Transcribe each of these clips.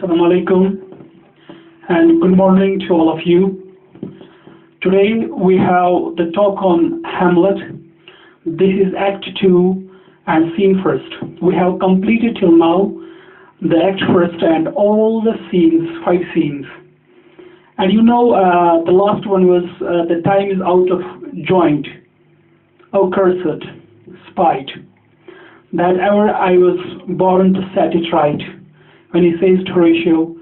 Assalamu alaikum and good morning to all of you. Today we have the talk on Hamlet. This is Act 2 and Scene 1st. We have completed till now the Act 1st and all the scenes, 5 scenes. And you know the last one was the time is out of joint, accursed, spite. That ever I was born to set it right, when he says to Horatio,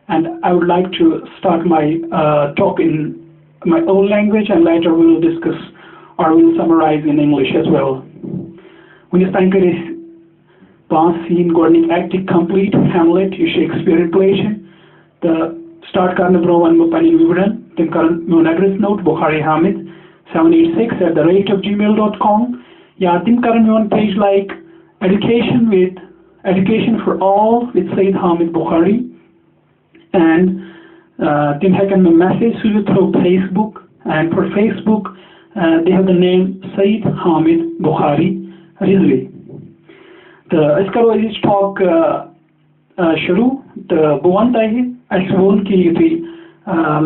and I would like to start my talk in my own language, and later we will discuss or we will summarize in English as well. When you think it is past scene, Gordon acting complete, Hamlet, you Shakespeare play, the start karna bro and mupani vivaran, then current address note, bukharihamid786@gmail.com. Yeah, then current on page like Education for all with Syed Haamid Bukhari, and then I can message you through Facebook, and for Facebook they have the name Syed Haamid Bukhari Rizvi. The Iskaro talk Shuru, the Buwantai, I won't kill the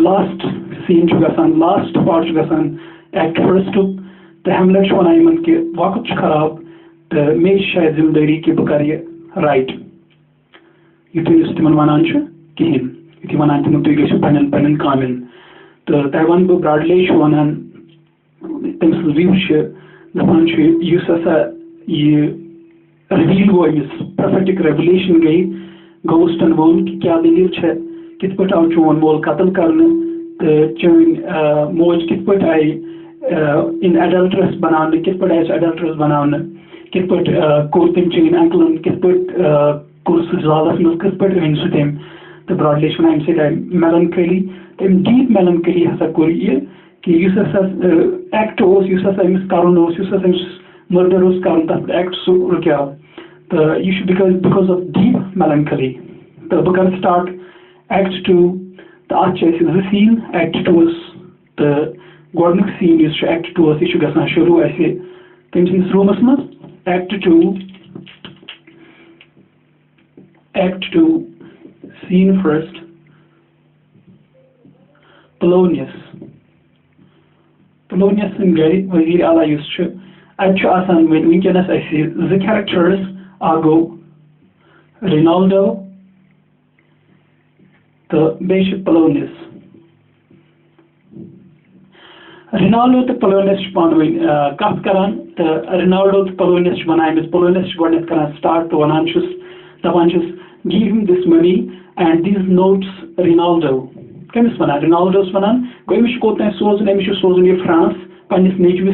last scene Chugasan, last part Chugasan, act first to the Hamlet one I mean Wakuch Kharab. The May Shai Zimdari ki Bukhari right. You can use Timon Manancha, Kim. If you want to do pen common. The Taiwan book Bradley one and things the punch use as a reveal voice, prophetic revelation gay, ghost and world, Kyadil Chet, Kitput out to one wall, Katal Karna, the Chewing Moj Kitput I in adulterous banana, Kitput as adulterous banana. Kit put Kurtim Chain Ankle, Kit put Kursuzalas Milk, Kit put Insutim, the broadly when I'm saying melancholy, then deep melancholy has a Korea, uses as actors, uses as Karunos, uses as murderous Karunta, act so Rukia. The issue because of deep melancholy. The book can start Act 2, the Arches is the scene, Act 2 was the Gordon scene is Act 2 was issue Gasna Shuru, I say, things in Rumusmas. Act 2, Scene 1st, Polonius in Gary, Wazir Allah used to. Asan, when we can, as I say, the characters are go Rinaldo, the Bishop Polonius. Rinaldo the Polonius Panwin, Kafkaran, the Rinaldo the Polonius Manam is Polonius Gordon can start to Ananchus, the Vanchus, give him this money and these notes Rinaldo. Chemis Manan, Rinaldo's Manan, Goimish Kotan Souls and Emishu Souls in France, Panis Nature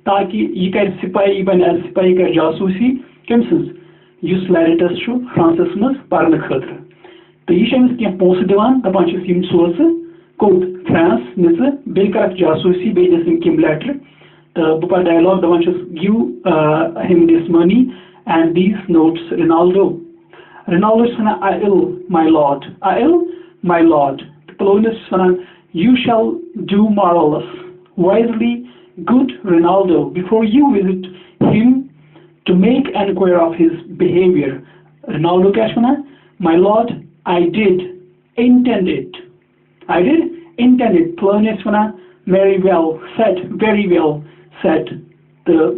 Taki, Yika Sipai, Iban as Sipai Jasusi, Chemisons, use Laritas to Francis Mus, Parnakatra. The Ishams can post the one, the bunch of him source. Quote, France, Nizza, Bilkak Jasusi, Bajas in Kim letter. The Bupa dialogue, the one just give him this money and these notes, Rinaldo. Rinaldo Sana, I ill, my lord. I ill, my lord. The Polonius Sana, you shall do marvelous, wisely, good Rinaldo, before you visit him to make enquiry of his behavior. Rinaldo Cashmana, my lord, I did intend it. Polonius very well said, the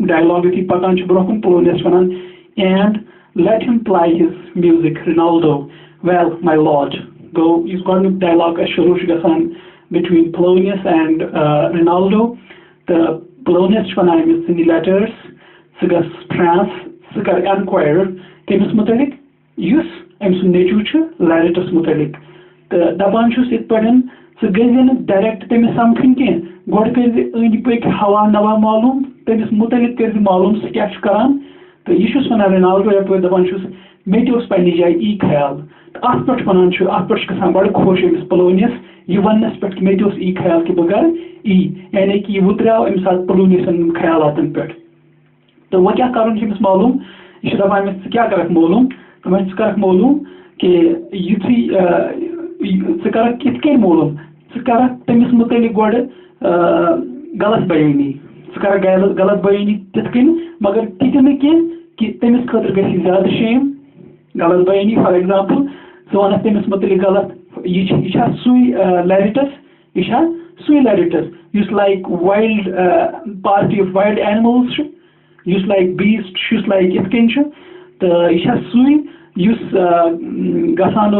dialogue with Patanch Broken Polonius and let him ply his music, Rinaldo. Well, my lord, go, you've got a dialogue between Polonius and Rinaldo. The Polonius is in the letters, Sigas France, Sigar Enquirer, Temus Mutalik, use, Ems Natucha, Laritus Mutalik. The Dabanchus it pardon, so Gazin direct them something in. God is the quick Hawa Nava Malum, there is Mutalik Malum sketch Karan, the issues when Rinaldo with the Banchus, Meteos by Nijai E. Kyle, the Aspert Pananchu, Aspert Kasamba, Koshin Polonius, you one aspect Meteos E. Kyle Kibugar, E. Eneki Wutra, Imsat Polonius and Kyle Attenpet. The Waka Karan James Malum, you should have missed Skakarak Molum, the Manskarak Molum, you see. Sakara Kitke Molum, Sakara Temis Muteli Gorde, Galas Bayani, Sakara Galas Bayani Titkin, Magar Titaniki, Temis Kotrgasi Zad Shame, Galas Bayani, for example, वन तमिस मुतलिक गलत यह सुई लैरिटस यह सुई लैरिटस युस like wild party of wild animals युस लाइक बीस्ट युस लाइक इत कन तो यह सुई युस गसान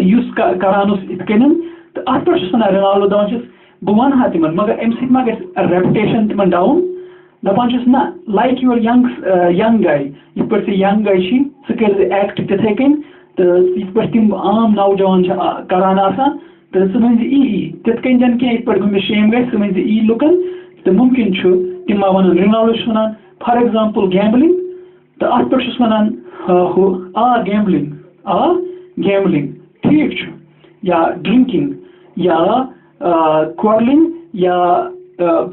युस करान इत कन तो अत पे वन रोनाल्डो दपान बह वन हा तिमन मगर अम मा रेपुटेशन तिमन डाउन दपान ना लाइक योर यंग गाय इत पे यंग गाय सह कर एक्ट तिथे कन तो इत पे तम आम नौजवान करान आसान तो सह वन तिथ कन जन कह इत पे मे शेम गई सह वन लुकन तो मुमकिन तम मा one Ronaldo one for example gambling तो अत पे वन गैम्बलिंग ठीक या ड्रिंकिंग या क्वारलिंग या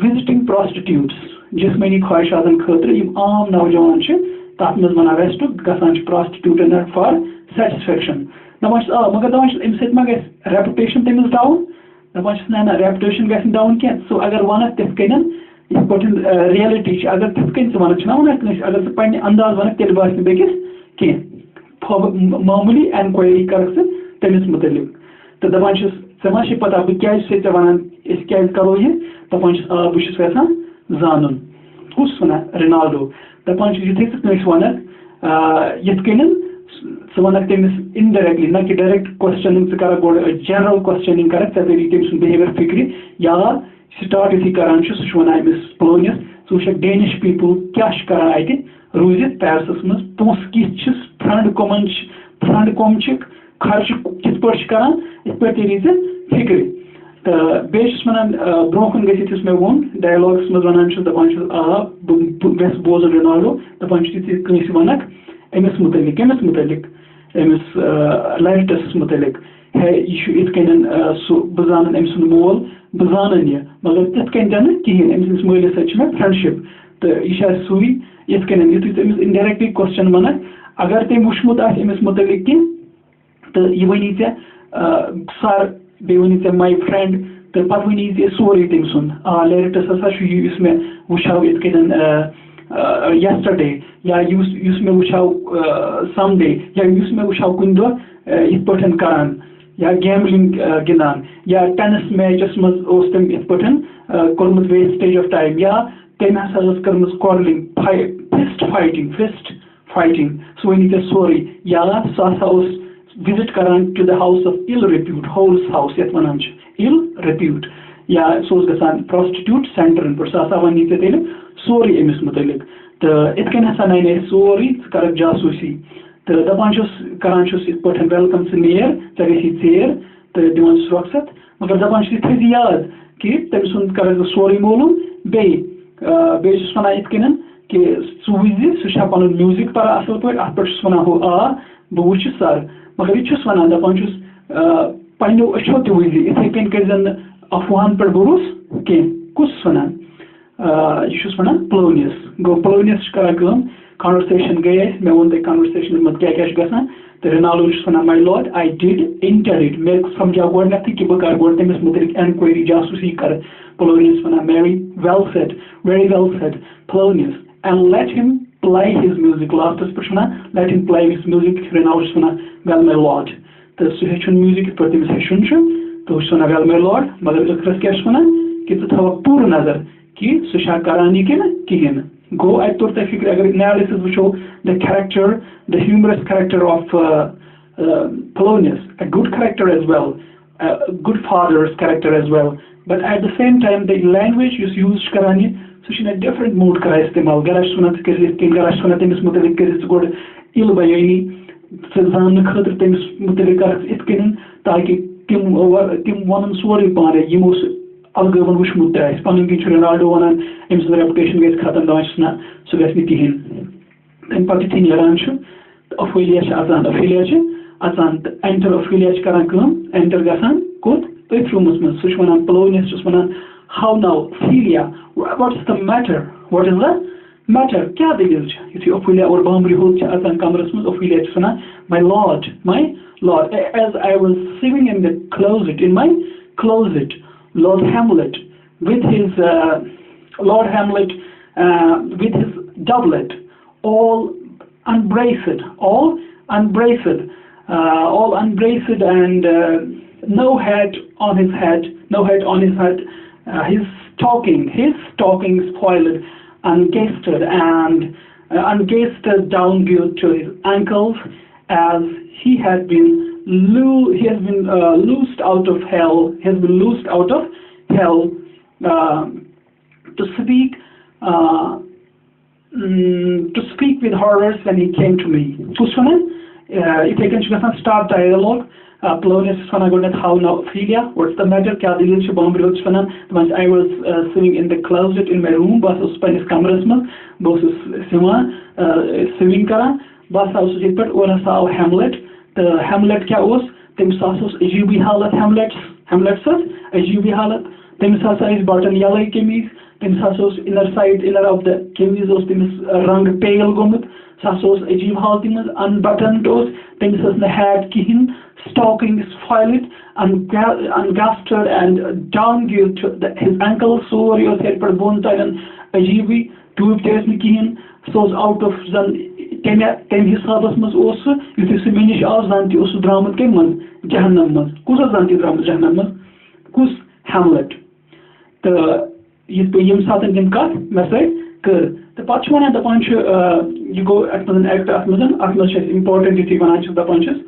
विजिटिंग प्रॉस्टिट्यूट्स जिस्मानी ख्वाहिशातन खतर आम नौजवान तथ मज वन अरेस्ट गसान प्रॉस्टिट्यूटन फॉर सेटिस्फेक्शन दपान मगर दपान अम मा गई रेपुटेशन तमिस डाउन दपान ना रेपुटेशन गि डाउन कह सो अगर वन तिथ कन इत पे रियलिटी अगर तिथ कन वन अगर सह पे अंदाज वन तेल बास बेकिस कह मामूली एनक्वायरी कर तमिस मुतलिक तो दपान मा पता बह क्या वन क्या करो यह दपान बह यसान जानन कुस वन रोनाल्डो दपान युथे सह वन यथ कन सह वन तमिस इनडायरेक्टली ना कि डायरेक्ट क्वेश्चनिंग सह कर गो जनरल क्वेश्चनिंग कर तरी तम सुन बिहेवियर फिक्र या स्टार्ट युथी करान सह वन अमिस प्लोनिस सह वुक डेनिश पीपल क्या करान अत रूजित पैरिसस मज पोस किस फ्रंड कम खर्च कित पे करान इत पे तरी फिक्र तो बेस वन ब्रोकन गि मे वो डायलॉग्स मज वन दपान बह बोज रोनाल्डो दपान कंस वन अमिस मुतलिक अमिस लैरिटस मुतलिक है यह इत कन सह बह जान अम सुंद मोल बह जान यह मगर तिथ कन दिन कहें अमिस मलिस मे फ्रेंडशिप तो यह सुई इत कन यु तमिस इनडायरेक्टली क्वेश्चन वन अगर तम वुचमुत अमिस मुतलिक कह तो यह वनी sir bay Vani my friend तो पे वनी सोरे तम सुन लैरिटस हसा मे वो इत कन यस्टरडे या मे वो समडे या मे वो कुन दह इत पे करान या गैम्बलिंग गिंदान या टेनिस मैचस मज तम इत पे कोर्मुत वेस्टेज ऑफ टाइम या तम हसा कर्म क्वारलिंग फिस्ट फाइटिंग सह वनी सोरे या सह विजिट करान to the house of ill repute house यथ वन इल रिप्यूट या सह गसान प्रॉस्टिट्यूट सेंटरन पे सह वनी तेल सोरे अमिस मुतलिक तो इत कन हसा नान सोरे कर जासूसी तो दपान करान इत पे वेलकम सह नेर गि चेर तो दिवान रुखसत मगर दपान थी याद कि तम सुंद कर सोरे मालूम बेस वन इत कन कि सह सह पन म्यूजिक पर असल पे अत पे वन हो बह वो सर मगर यह वन दपान पो अचो तज इथे कन कर अफवाहन पे भरोस कह कुस वन यह वन प्लोनियस गो प्लोनियस करान कॉन्वर्सेशन गई मे वो तुम कॉन्वर्सेशन मत क्या गसान तो Ronaldo one my Lord I did inter it may समझा गोडन कि बह कर गो तमिस मुतलिक एनक्वायरी जासूसी कर प्लोनियस वन very well said Polonius and let him play his music लास्टस पे let him play his music Reynaldo वन well my lord तो सह हेचुन म्यूजिक पे तमिस हेचुन तो वन well my lord मगर ٲखरस क्या वन कि षे थवक पूर नजर कि सह करान यह कि कहें गो अत तोर तक फिक्र अगर एनालिसिस वो the character the humorous character of Polonius a good character as well a good father's character as well but at the same time the language is used करान सह a different mood कर इस्तेमाल gross one gross one तमिस मुतलिक कर गोड इल बयानी सह जान खतर तमिस मुतलिक कर इत कन ताकि तम वन सोरे पाने यमो अलग वन वुचमुत पन कन रोनाल्डो वन अम सद रेपुटेशन गई खत्म दपान ना सह गि कहें तम पे युथे नान अफिलिया अचान तो एंटर अफिलिया करान एंटर गसान कोत तथ रूमस मज सह वन प्लोनियस वन how now Ophelia what is the matter क्या दलील युथे अफिलिया और बामरी होत अचान कमरस मज अफिलिया वन my lord as I was sewing in my closet Lord Hamlet with his doublet all unbraced, all unbraced, all unbraced, and no hat on his head, no hat on his head. His stocking spoiled, ungasted and ungasted down to his ankles, as he has been loosed out of hell. He has been loosed out of hell to speak with horrors when he came to me. If I can start dialogue. Polonius is how now Ophelia, what's the matter? I was sitting in the closet in my room, but I was spending cameras, both swimming kara, but I was Hamlet. The Hamlet was Ajubi Halat Hamlet says Ajubi Halat. Temsasa is button yellow chemise, Temsasos inner of the chemise was rung pale gomut, Sasos Ajib Haltimus, unbuttoned toes, Temsas the hat kihin. Stockings spoiled, ungasted and down to his ankle, so your head per bone and Ajibi, two tears Mikian, so out of ten his fathers must also, if you see many hours and also drama came on Jahanamas, Kusas anti drama Jahanamas, Kus Hamlet. The Yim Satan can cut, message, the Pachman and the punch, you go at an act of Atlas is important if you can answer the punches.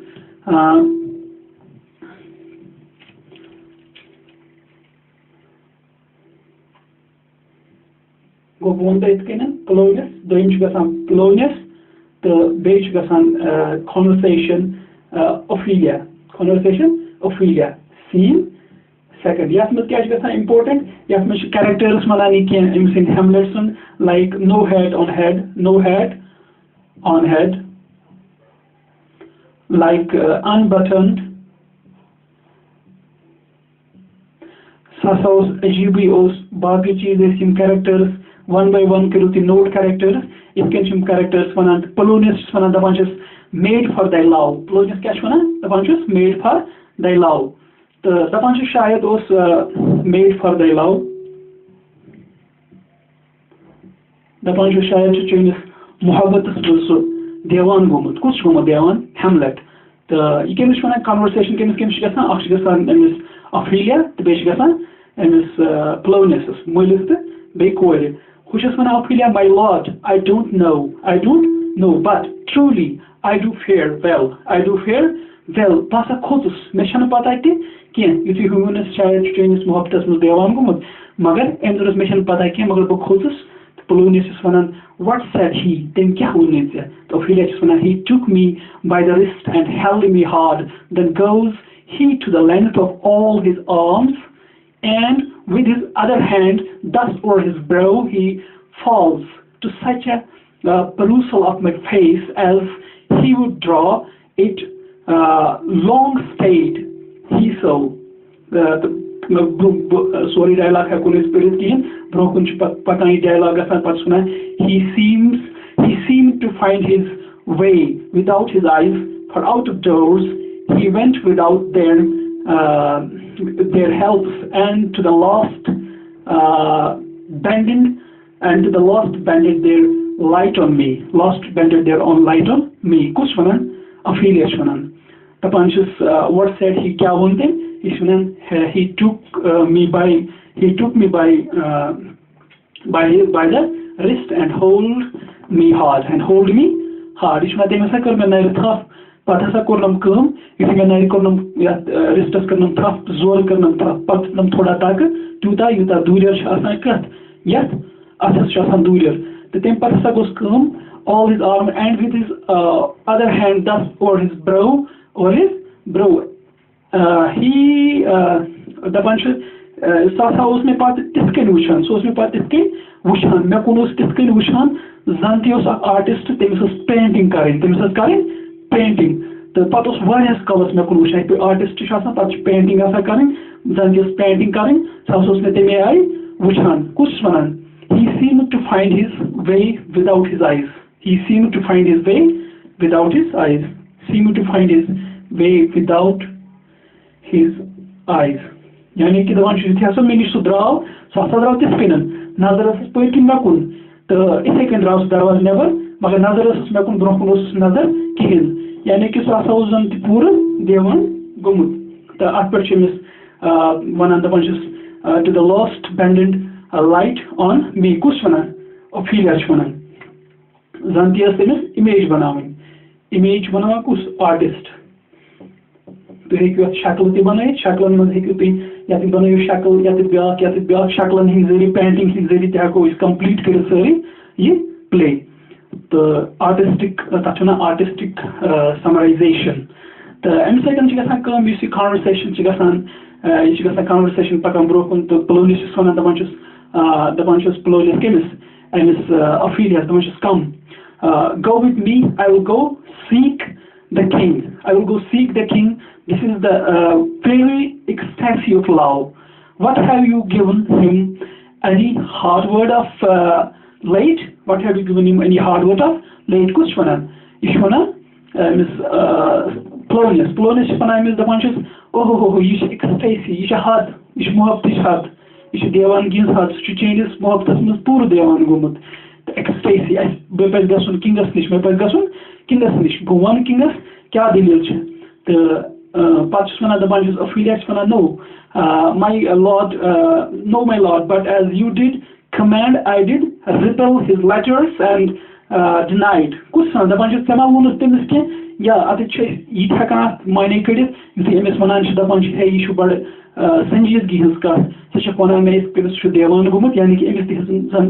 Go bonda itkenen Polonius, the imchugasan Polonius, the bechugasan conversation Ophelia. Conversation Ophelia. Scene. Second. Yasmat kashgasan important. Yasmat characters malani can in Hamletson like no head on head, no head on head, like unbuttoned. Sasos Ajibios, Baki cheeses in characters. One by one kiruti note characters, Ifkenshim characters, one and Polonius, one and the bunches made for thy love. Polonius Kashwana, the bunches made for thy love. The bunches Shayad was made for thy love. The bunches Shayad to change Muhabbatas also Devan Gomut, Kushgoma Devan, Hamlet. The Ikemishwana conversation came Shigasan, Akshigasan, and Miss Ophelia, the Beshigasan, and Miss Polonius, Moiliste, Bekoy. Ophelia, my lord, I don't know, but truly, I do fare well. Pasa Kotus, Meshana Patati, Ken, if you humanist child changes Mohabtas Devan Magar, and there is Meshan Pataki, Magar Kotus, Polonius is one. What said he? Then Kahunitza. Ophelia is one. He took me by the wrist and held me hard. Then goes he to the length of all his arms, and with his other hand, thus o'er his brow, he falls to such a perusal of my face as he would draw it long stayed. He saw sorry dialogue hakune spirit kihin broken patani dialogue asan patsuna. He seemed to find his way without his eyes, for out of doors he went without their helps, and to the lost banded their light on me. Lost banded their own light on me. Kusvanan, Ophelia Shvanan. The punches what said he kawunte? He took me by the wrist and hold me hard. Ishma temasa kar menai thaf pathasa kornam kum. If you menai kornam wristas kornam thaf zor kornam thaf pat nam thoda tak tuta yuta durir shasan krat yet athas shasan durir. The tempasa goes kum all his arm and with his other hand thus over his brow. He the bunch Sasa उसमें पात तिसके वुशान सो उसमें पात तिसके वुशान मैं कौन उस तिसके वुशान जानती हूँ artist तेमिस painting करें पेंटिंग तो पात उस वारियस कलर्स मैं कौन वुशान पे आर्टिस्ट शासन पात पेंटिंग ऐसा करें जानती हूँ पेंटिंग करें सास उसमें तेमे आई वुशान कुछ वनान he seemed to find his way without his eyes. यानी कि दवान शुद्धियासो में निश्चय द्राव सासा द्राव तिस्किनन नजरस पॉइंटिंग मकुन तो इसे कन द्राव दरवाज नेवर मगर नजरस मकुन ब्रोकुन उस नजर किहिन यानी कि सो आसा उस जन पूरा देवन गोमुत तो अत पे वनान दपान to the lost abandoned light on me kus wanan Ophelia wanan zanti temiस image बनावन image बनावा kus artist तो हेकु शक्ल ते बनाई शक्लन मन हेकु पे या ते बनायो शक्ल या ते ब्याक शक्लन हिं जरी पेंटिंग हिं जरी ते हको इस कंप्लीट कर सरी ये प्ले तो आर्टिस्टिक तचना आर्टिस्टिक समराइजेशन तो एम सेकंड छि गसान कम युस कन्वर्सेशन छि गसान ये छि गसान कन्वर्सेशन पकन ब्रोकन तो Polonius छि वनान दपान छस Polonius केमिस एमिस Ophelia दपान छस come go with me I will go seek the king I will go seek the king this is the very ecstasy of love what have you given him any hard word of late what have you given him any hard word of late kus wanan ishwana miss Polonius wanan miss dapan chis oh you ecstasy you had you mohabbat had you devan gins had to changes mohabbat mis pur devan gomut ecstasy as bepes gasun kingas nish bepes gasun kingas nish bhuvan kingas kya dilil chhe to pachs wanan dapan chis Ophelia wanan no my lord no my lord but as you did command I did repel his letters and denied kusan dapan chis tema wonus temis ke या अति ये हेकान माने कड़ित युथि एमस वनान दपान हे यह बड़ संजीदगी हज कथ सह वन मे कमिस देवान गोमुत यानी कि एमस तन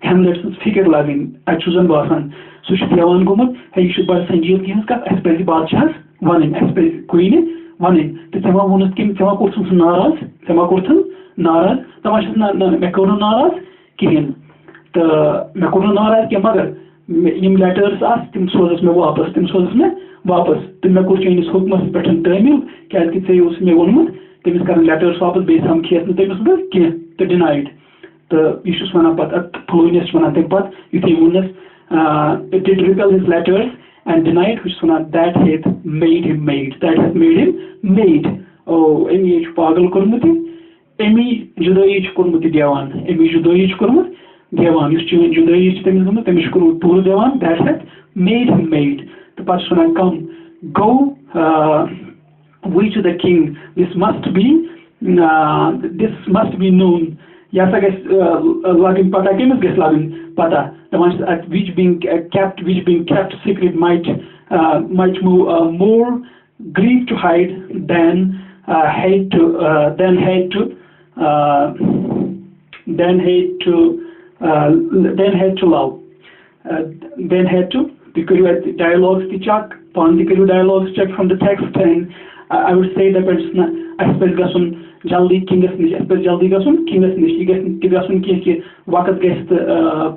हेमलेट सज फिक्र लगन अन बासान सह देवान गोमुत हे यह बड़ संजीदगी हज कथ अस पे बादशाहस वन अस पे कुइन वन तो तेमा वोनस कि तेमा कोर नाराज दपान मे कोर नाराज कहें तो मे कोर नाराज क्या मगर यम लेटर्स आस तिम सोजस मे वापस तो मे कोर चैनिस हुकमस पे तामील क्या मे वोनमुत तमिस कर लेटर्स वापस बे समखियस तमिस बस कह तो डिनाइड तो यह वन पे Polonius वन तम पे युथे वोनस it did repel his letters and denied which one that hath made him made oh एमी पागल कोरमुत एमी जुदाई कोरमुत देवान एमी जुदाई कोरमुत देवान इस चीज जुदाई तमिस गमत तमिस कोरमुत पूर देवान that hath made him made तो पास one come go we to the king this must be known या lagin pata kemis ges lagin pata the ones at which being kept secret might more grief to hide than hate to love then hate to the dialogues the check political dialogues check from the text and I would say that person I suppose gasun jaldi kingas nish I suppose jaldi gasun kingas nish gasun ki waqt gest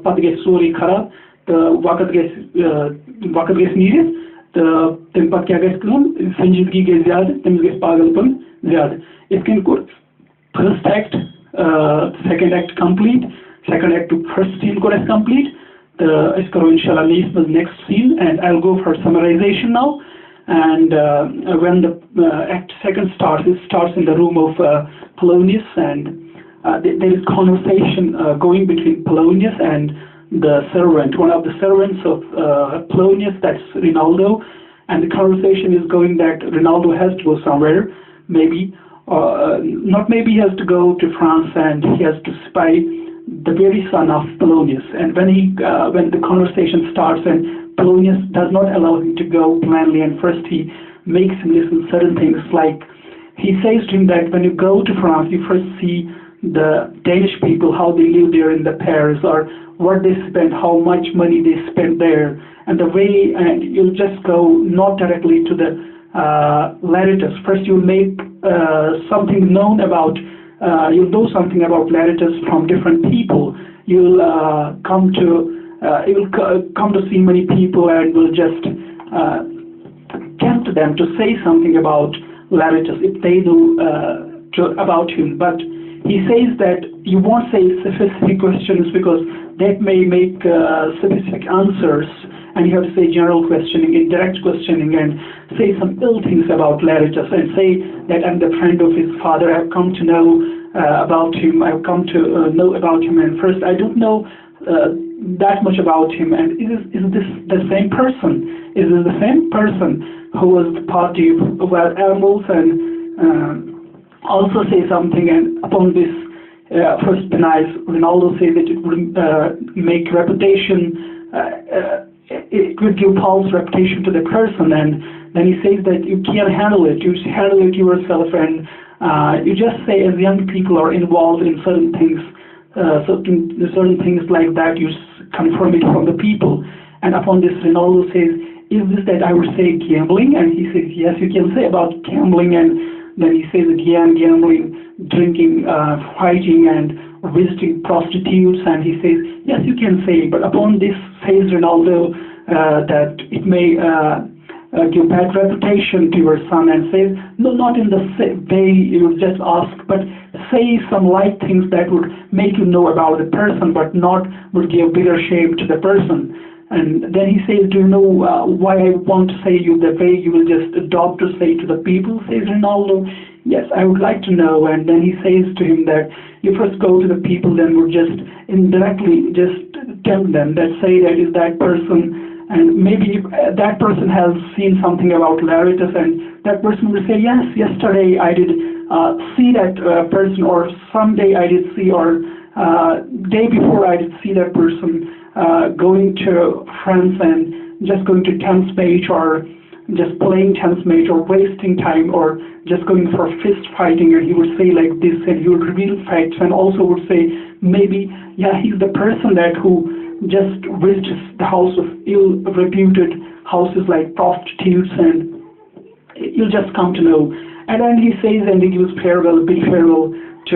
pat gest sori kharab to waqt gest needed to tem pat kya gest kun sanjidgi ge zyad tem gest pagalpan zyad it can first act second act complete second act to first scene ko complete the is karo inshallah next scene and I'll go for summarization now and when the act second starts it starts in the room of Polonius and there is conversation going between Polonius and the servant one of the servants of Polonius that's Rinaldo and the conversation is going that Rinaldo has to go somewhere maybe not maybe he has to go to France and he has to spy the very son of Polonius and when the conversation starts and Polonius does not allow him to go plainly and first he makes him listen certain things like he says to him that when you go to France you first see the Danish people how they live there in the Paris or what they spend how much money they spend there and the way and you'll just go not directly to the Laritus first you'll make something known about you'll know something about Laritus from different people you'll come to see many people and will just tempt them to say something about Laritus if they know about him but he says that you won't say specific questions because that may make specific answers and you have to say general questioning indirect questioning and say some ill things about Laritus and say that I'm the friend of his father I've come to know about him I've come to know about him and first I don't know that much about him and is this the same person is this the same person who was the party of wild animals? And also say something, and upon this first denies, Ronaldo says that it would make reputation, it would give false reputation to the person, and then he says that you can't handle it, you handle it yourself, and you just say, as young people are involved in certain things, certain things like that, you confirm it from the people. And upon this, Ronaldo says, is this that I would say gambling? And he says, yes, you can say about gambling. And then he says that, yeah, gambling, drinking, fighting, and visiting prostitutes. And he says, yes, you can say. But upon this, says Ronaldo, that it may give bad reputation to your son, and says, no, not in the way you just ask, but say some light things that would make you know about the person, but not would give bigger shame to the person. And then he says, do you know why I want to say you the way you will just adopt to say to the people? Says Ronaldo, yes, I would like to know. And then he says to him that you first go to the people, then would just indirectly just tell them that say that is that person, and maybe that person has seen something about Laritus, and that person will say, yes, yesterday I did see that person, or someday I did see, or day before I did see that person going to France and just going to tennis match, or just playing tennis match, or wasting time, or just going for fist fighting. And he would say like this, and he would reveal facts, and also would say maybe, yeah, he's the person that who just visits the house of ill-reputed houses like prostitutes, and you'll just come to know. And then he says, and he gives farewell, big farewell to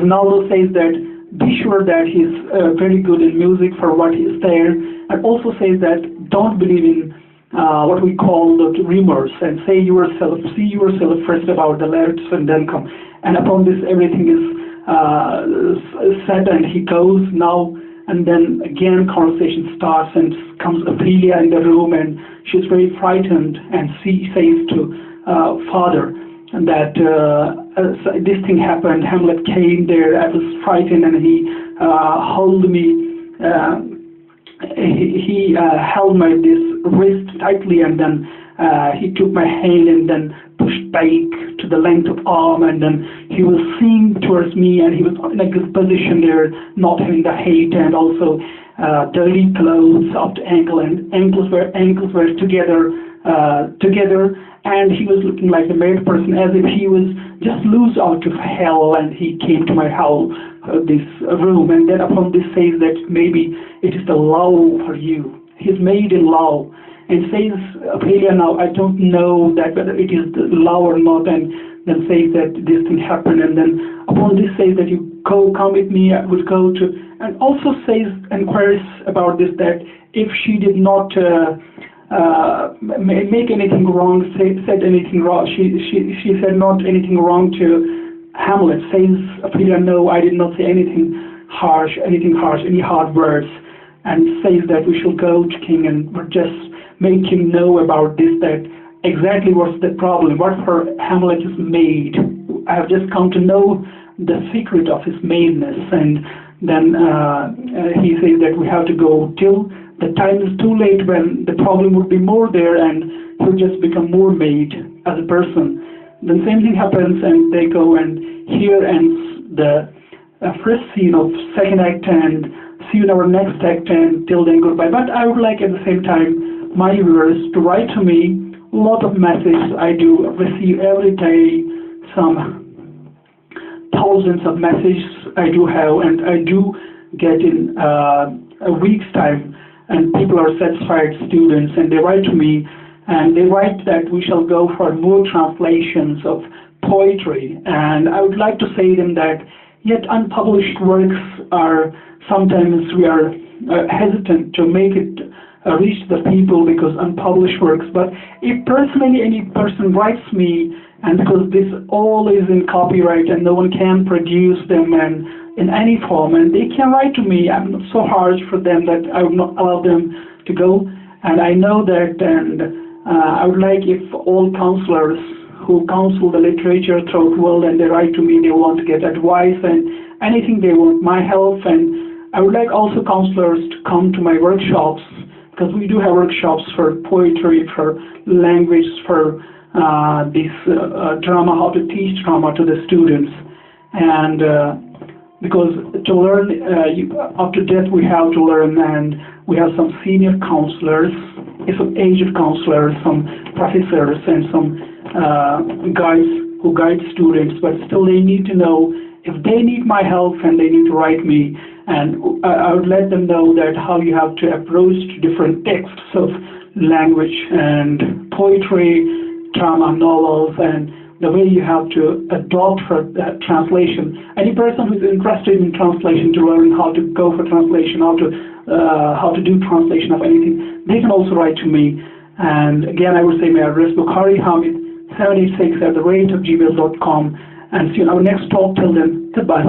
Ronaldo, says that be sure that he's very good in music for what is there, and also says that don't believe in what we call the rumors, and see yourself first about the lyrics and then come. And upon this, everything is said, and he goes now, and then again conversation starts, and comes Ophelia in the room, and she's very frightened, and she says to father, and that this thing happened, Hamlet came there, I was frightened, and he held me, he held my this wrist tightly, and then he took my hand and then pushed back to the length of arm, and then he was seeing towards me, and he was in a good position there, not having the height, and also dirty clothes up to ankle, and ankles were together, and he was looking like a mad person, as if he was just loose out of hell, and he came to my house, this room, and then upon this says that maybe it is the love for you. He's made in love, and says, Ophelia, now I don't know that whether it is the love or not, and then says that this thing happened, and then upon this says that you come with me, I would go to, and also says, inquires about this, that if she did not make anything wrong, said anything wrong, she said not anything wrong to Hamlet. Says Ophelia, no, I did not say anything harsh, any hard words, and says that we shall go to king and just make him know about this, that exactly what's the problem, what for Hamlet is made. I have just come to know the secret of his madness, and then he says that we have to go till the time is too late, when the problem would be more there, and he'll just become more made as a person. Then same thing happens, and they go, and here ends the first scene of second act, and see you in our next act, and till then goodbye. But I would like at the same time my viewers to write to me a lot of messages. I do receive every day some thousands of messages I do have, and I do get in a week's time, and people are satisfied students, and they write to me, and they write that we shall go for more translations of poetry. And I would like to say them that yet unpublished works are sometimes we are hesitant to make it reach the people because unpublished works. But if personally any person writes me, and because this all is in copyright and no one can produce them and in any form, and they can write to me, I'm not so harsh for them that I would not allow them to go. And I know that, and I would like if all counselors who counsel the literature throughout the world, and they write to me, they want to get advice and anything they want, my help. And I would like also counselors to come to my workshops because we do have workshops for poetry, for language, for this drama, how to teach drama to the students. And because to learn, up to date we have to learn, and we have some senior counselors, some aged counselors, some professors, and some guides who guide students, but still they need to know if they need my help and they need to write me, and I would let them know that how you have to approach different texts of language and poetry, drama, novels, and the way you have to adopt for that translation. Any person who is interested in translation, to learn how to go for translation, how to do translation of anything, they can also write to me. And again, I would say my address, bukharihamid786@gmail.com. And see you in our next talk. Till then, goodbye.